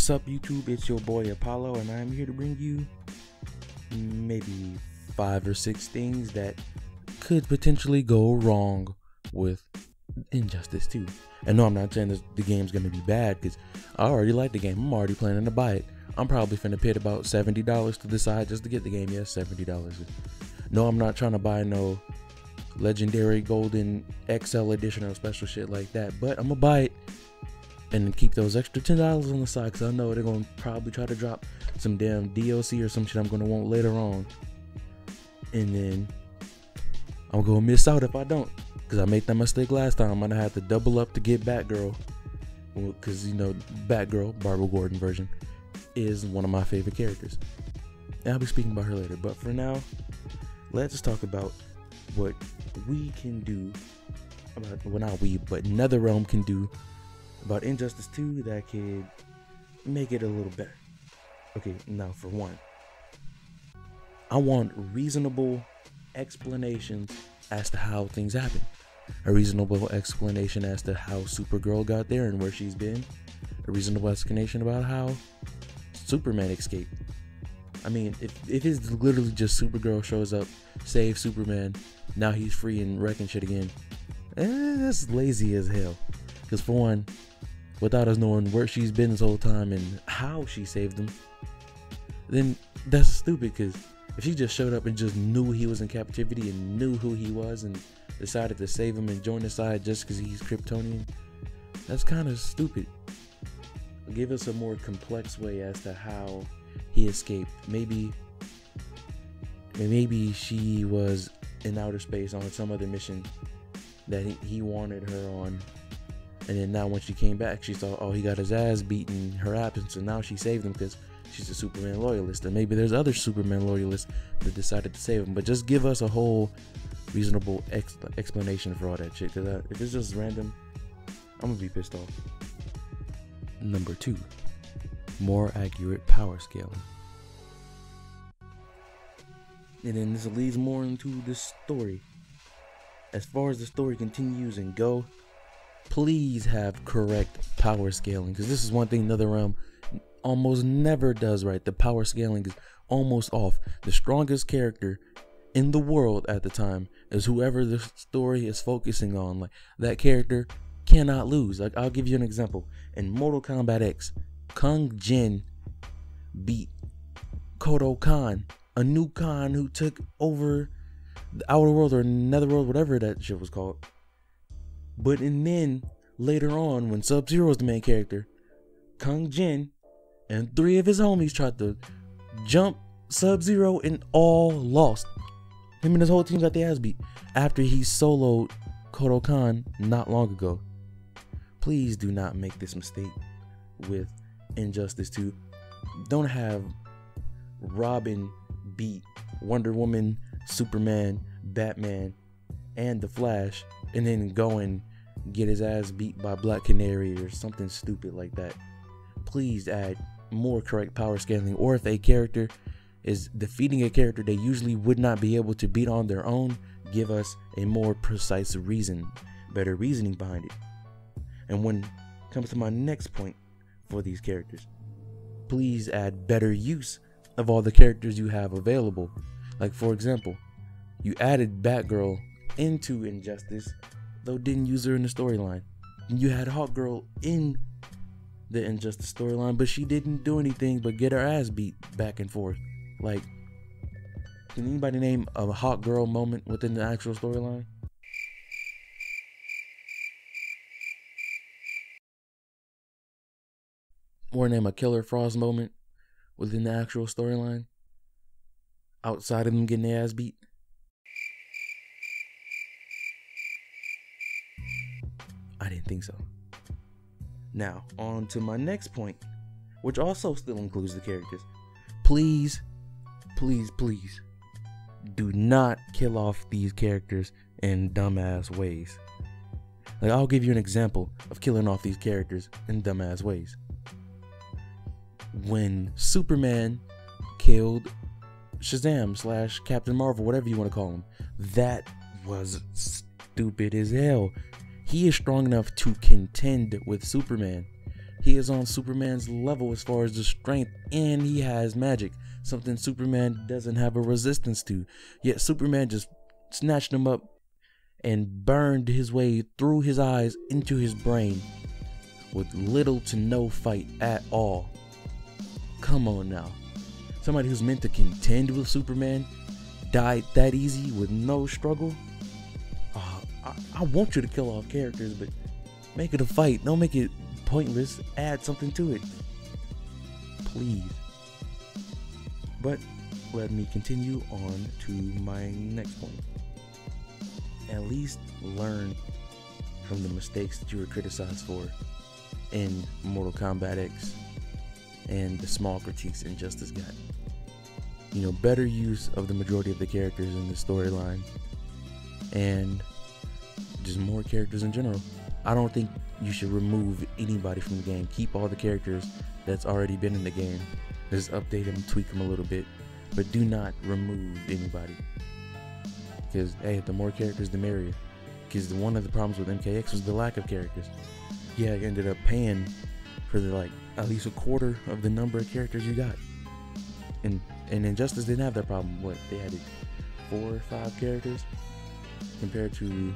What's up, YouTube? It's your boy Apollo, and I'm here to bring you maybe 5 or 6 things that could potentially go wrong with Injustice 2. And no, I'm not saying the game's gonna be bad, because I already like the game. I'm already planning to buy it. I'm probably finna pay about $70 to the side just to get the game. Yes, $70. No, I'm not trying to buy no legendary golden XL edition or special shit like that, but I'm gonna buy it and keep those extra $10 on the side, because I know they're gonna probably try to drop some damn DLC or some shit I'm gonna want later on, and then I'm gonna miss out if I don't, because I made that mistake last time. I'm gonna have to double up to get Batgirl, because you know Batgirl, Barbara Gordon version, is one of my favorite characters, and I'll be speaking about her later. But for now, let's talk about what we can do about, well, not we, but NetherRealm can do about Injustice 2 that could make it a little better. Okay, now for one, I want reasonable explanations as to how things happen. A reasonable explanation as to how Supergirl got there and where she's been. A reasonable explanation about how Superman escaped. I mean, if it's literally just Supergirl shows up, saves Superman, now he's free and wrecking shit again, that's lazy as hell. Because for one, without us knowing where she's been this whole time and how she saved him, then that's stupid. Because if she just showed up and just knew he was in captivity and knew who he was and decided to save him and join the side just because he's Kryptonian, that's kind of stupid. Give us a more complex way as to how he escaped. Maybe she was in outer space on some other mission that he wanted her on, and then now when she came back, she saw, oh, he got his ass beaten in her absence, and now she saved him because she's a Superman loyalist. And maybe there's other Superman loyalists that decided to save him. But just give us a whole reasonable explanation for all that shit, because if it's just random, I'm gonna be pissed off. Number 2, more accurate power scaling. And then this leads more into the story. As far as the story continues and go, please have correct power scaling, because this is one thing NetherRealm almost never does right. The power scaling is almost off. The strongest character in the world at the time is whoever the story is focusing on. Like, that character cannot lose. Like, I'll give you an example. In Mortal Kombat X, Kung Jin beat Kodo Khan, a new Khan who took over the Outer World or Netherworld, whatever that shit was called. But and then later on, when Sub-Zero is the main character, Kung Jin and 3 of his homies tried to jump Sub-Zero and all lost. Him and his whole team got their ass beat after he soloed Kodo Khan not long ago. Please do not make this mistake with Injustice 2. Don't have Robin beat Wonder Woman, Superman, Batman, and the Flash, and then go and get his ass beat by Black Canary or something stupid like that. Please add more correct power scaling, or if a character is defeating a character they usually would not be able to beat on their own, give us a more precise reason, better reasoning behind it. And when it comes to my next point for these characters, please add better use of all the characters you have available. Like, for example, you added Batgirl into Injustice, though didn't use her in the storyline. You had Hawkgirl in the Injustice storyline, but she didn't do anything but get her ass beat back and forth. Like, can anybody name a Hawkgirl moment within the actual storyline? Or name a Killer Frost moment within the actual storyline outside of them getting their ass beat? I didn't think so. Now, on to my next point, which also still includes the characters. Please, please, please, do not kill off these characters in dumbass ways. Like, I'll give you an example of killing off these characters in dumbass ways. When Superman killed Shazam / Captain Marvel, whatever you want to call him, that was stupid as hell. He is strong enough to contend with Superman. He is on Superman's level as far as the strength, and he has magic, something Superman doesn't have a resistance to. Yet Superman just snatched him up and burned his way through his eyes into his brain with little to no fight at all. Come on now. Somebody who's meant to contend with Superman died that easy with no struggle? I want you to kill off characters, but make it a fight. Don't make it pointless. Add something to it, please. But let me continue on to my next point. At least learn from the mistakes that you were criticized for in Mortal Kombat X and the small critiques Injustice got. You know, better use of the majority of the characters in the storyline and just more characters in general. I don't think you should remove anybody from the game. Keep all the characters that's already been in the game. Just update them, tweak them a little bit, but do not remove anybody. Because, hey, the more characters, the merrier. Because one of the problems with MKX was the lack of characters. Yeah, you ended up paying for at least a quarter of the number of characters you got. And Injustice didn't have that problem. What, they had 4 or 5 characters compared to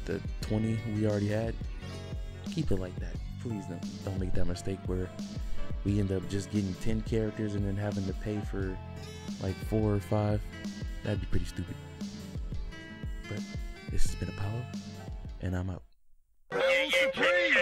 the 20 we already had. Keep it like that. Please don't make that mistake where we end up just getting 10 characters and then having to pay for 4 or 5. That'd be pretty stupid. But this has been Apollo, and I'm out. Supreme.